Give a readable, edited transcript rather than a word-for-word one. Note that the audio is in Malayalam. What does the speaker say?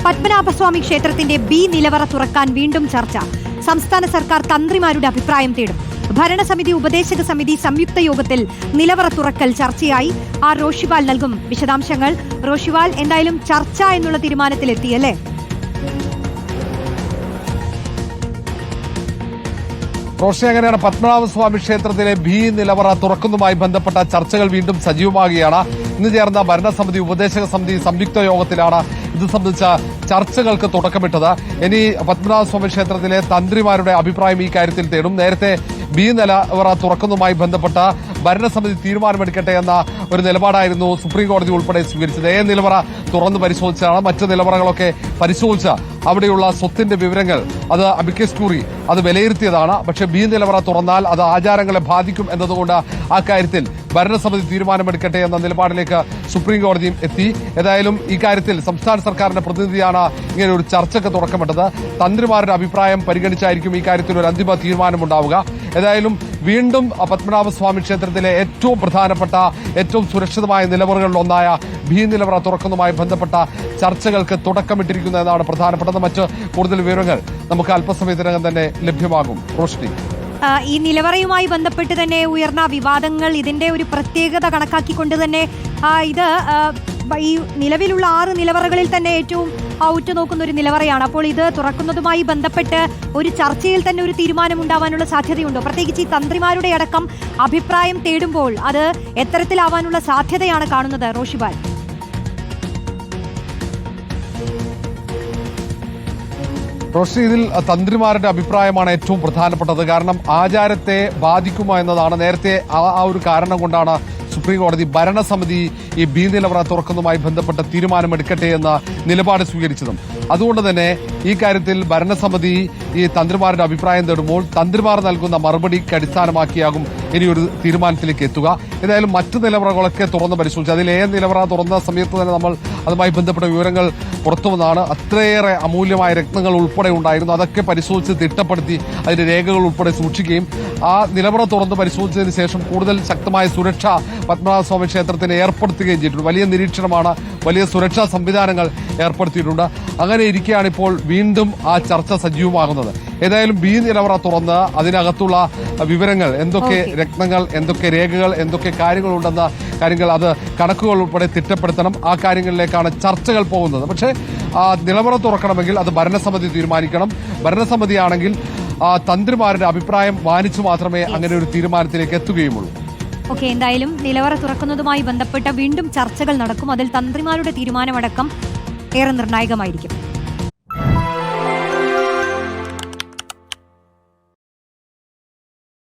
പത്മനാഭസ്വാമി ക്ഷേത്രത്തിന്റെ ബി നിലവറ തുറക്കാൻ വീണ്ടും ചർച്ച. സംസ്ഥാന സർക്കാർ തന്ത്രിമാരുടെ അഭിപ്രായം തേടും. ഭരണസമിതി ഉപദേശക സമിതി സംയുക്ത യോഗത്തിൽ നിലവറ തുറക്കൽ ചർച്ചയായി. ആർ റോഷിവാൽ നൽകും വിശദാംശങ്ങൾ. റോഷിവാൽ, എന്തായാലും ചർച്ച എന്നുള്ള തീരുമാനത്തിലെത്തിയല്ലേ? റോഷി, അങ്ങനെയാണ് പത്മനാഭസ്വാമി ക്ഷേത്രത്തിലെ ബി നിലവറ തുറക്കുന്നതുമായി ബന്ധപ്പെട്ട ചർച്ചകൾ വീണ്ടും സജീവമാകുകയാണ്. ഇന്ന് ചേർന്ന ഭരണസമിതി ഉപദേശക സമിതി സംയുക്ത യോഗത്തിലാണ് ഇത് സംബന്ധിച്ച ചർച്ചകൾക്ക് തുടക്കമിട്ടത്. ഇനി പത്മനാഭസ്വാമി ക്ഷേത്രത്തിലെ തന്ത്രിമാരുടെ അഭിപ്രായം ഈ കാര്യത്തിൽ തേടും. നേരത്തെ ബി നിലവറ തുറക്കുന്നതുമായി ബന്ധപ്പെട്ട ഭരണസമിതി തീരുമാനമെടുക്കട്ടെ എന്ന ഒരു നിലപാടായിരുന്നു സുപ്രീം കോടതി ഉൾപ്പെടെ സ്വീകരിച്ചത്. എ നിലവറ തുറന്ന് പരിശോധിച്ചാണ്, മറ്റ് നിലവറകളൊക്കെ പരിശോധിച്ച അവിടെയുള്ള സ്വത്തിന്റെ വിവരങ്ങൾ അത് അമിക്കസ് ക്യൂറി അത് വിലയിരുത്തിയതാണ്. പക്ഷേ ബി നിലവറ തുറന്നാൽ അത് ആചാരങ്ങളെ ബാധിക്കും എന്നതുകൊണ്ട് ആ കാര്യത്തിൽ ഭരണസമിതി തീരുമാനമെടുക്കട്ടെ എന്ന നിലപാടിലേക്ക് സുപ്രീം കോടതിയും എത്തി. ഏതായാലും ഇക്കാര്യത്തിൽ സംസ്ഥാന സർക്കാരിന്റെ പ്രതിനിധിയാണ് ഇങ്ങനെ ഒരു ചർച്ചയ്ക്ക് തുടക്കമിട്ടത്. തന്ത്രിമാരുടെ അഭിപ്രായം പരിഗണിച്ചായിരിക്കും ഇക്കാര്യത്തിൽ ഒരു അന്തിമ തീരുമാനമുണ്ടാവുക. ഏതായാലും വീണ്ടും പത്മനാഭസ്വാമി ക്ഷേത്രത്തിലെ ഏറ്റവും പ്രധാനപ്പെട്ട ഏറ്റവും സുരക്ഷിതമായ നിലവറകളിൽ ഒന്നായ ബി നിലവറ തുറക്കുന്നതുമായി ബന്ധപ്പെട്ട ചർച്ചകൾക്ക് തുടക്കമിട്ടിരിക്കുന്നു എന്നാണ് പ്രധാനപ്പെട്ടത്. മറ്റ് കൂടുതൽ വിവരങ്ങൾ നമുക്ക് അല്പസമയത്തിനകം തന്നെ ലഭ്യമാകും. റോഷ്നി, ഈ നിലവറയുമായി ബന്ധപ്പെട്ട് തന്നെ ഉയർന്ന വിവാദങ്ങൾ ഇതിന്റെ ഒരു പ്രത്യേകത കണക്കാക്കിക്കൊണ്ട് തന്നെ ഇത് ഈ നിലവിലുള്ള 6 നിലവറകളിൽ തന്നെ ഏറ്റവും ഉറ്റുനോക്കുന്ന ഒരു നിലവറയാണ്. അപ്പോൾ ഇത് തുറക്കുന്നതുമായി ബന്ധപ്പെട്ട് ഒരു ചർച്ചയിൽ തന്നെ ഒരു തീരുമാനമുണ്ടാവാനുള്ള സാധ്യതയുണ്ടോ? പ്രത്യേകിച്ച് ഈ തന്ത്രിമാരുടെ അടക്കം അഭിപ്രായം തേടുമ്പോൾ അത് എത്തരത്തിലാവാനുള്ള സാധ്യതയാണ് കാണുന്നത്? റോഷിബാൽ, റോഷി, ഇതിൽ തന്ത്രിമാരുടെ അഭിപ്രായമാണ് ഏറ്റവും പ്രധാനപ്പെട്ടത്. കാരണം ആചാരത്തെ ബാധിക്കുമോ എന്നതാണ്. നേരത്തെ ആ ഒരു കാരണം കൊണ്ടാണ് സുപ്രീം കോടതി ഭരണസമിതി ഈ ബി നിലവറ തുറക്കുന്നതുമായി ബന്ധപ്പെട്ട തീരുമാനമെടുക്കട്ടെ എന്ന നിലപാട് സ്വീകരിച്ചതും. അതുകൊണ്ട് തന്നെ ഈ കാര്യത്തിൽ ഭരണസമിതി ഈ തന്ത്രിമാരുടെ അഭിപ്രായം തേടുമ്പോൾ തന്ത്രിമാർ നൽകുന്ന മറുപടിക്ക് അടിസ്ഥാനമാക്കിയാകും ഇനിയൊരു തീരുമാനത്തിലേക്ക് എത്തുക. ഏതായാലും മറ്റു നിലവറകളൊക്കെ തുറന്ന് പരിശോധിച്ചു. അതിൽ എ നിലവറ തുറന്ന സമയത്ത് തന്നെ നമ്മൾ അതുമായി ബന്ധപ്പെട്ട വിവരങ്ങൾ പുറത്തുവന്നതാണ്. അത്രയേറെ അമൂല്യമായ രത്നങ്ങൾ ഉൾപ്പെടെ ഉണ്ടായിരുന്നു. അതൊക്കെ പരിശോധിച്ച് തിട്ടപ്പെടുത്തി അതിന്റെ രേഖകൾ ഉൾപ്പെടെ സൂക്ഷിക്കുകയും ആ നിലവറ തുറന്ന് പരിശോധിച്ചതിന് ശേഷം കൂടുതൽ ശക്തമായ സുരക്ഷ പത്മനാഭസ്വാമി ക്ഷേത്രത്തിന് ഏർപ്പെടുത്തുകയും ചെയ്തിട്ടുണ്ട്. വലിയ നിരീക്ഷണമാണ്, വലിയ സുരക്ഷാ സംവിധാനങ്ങൾ ഏർപ്പെടുത്തിയിട്ടുണ്ട്. അങ്ങനെ ഇരിക്കെയാണ് ഇപ്പോൾ വീണ്ടും ആ ചർച്ച സജീവമാകുന്നത്. ഏതായാലും ബി നിലവറ തുറന്ന് അതിനകത്തുള്ള വിവരങ്ങൾ, എന്തൊക്കെ രത്നങ്ങൾ, എന്തൊക്കെ രേഖകൾ, എന്തൊക്കെ കാര്യങ്ങളുണ്ടെന്ന കാര്യങ്ങൾ, അത് കണക്കുകൾ ഉൾപ്പെടെ തിട്ടപ്പെടുത്തണം. ആ കാര്യങ്ങളിലേക്കാണ് ചർച്ചകൾ പോകുന്നത്. പക്ഷേ നിലവറ തുറക്കണമെങ്കിൽ അത് ഭരണസമിതി തീരുമാനിക്കണം. ഭരണസമിതിയാണെങ്കിൽ തന്ത്രിമാരുടെ അഭിപ്രായം മാനിച്ചു മാത്രമേ അങ്ങനെ ഒരു തീരുമാനത്തിലേക്ക് എത്തുകയുമുള്ളൂ. ഓക്കെ, എന്തായാലും നിലവറ തുറക്കുന്നതുമായി ബന്ധപ്പെട്ട വീണ്ടും ചർച്ചകൾ നടക്കും. അതിൽ തന്ത്രിമാരുടെ തീരുമാനമടക്കം ഏറെ നിർണായകമായിരിക്കും.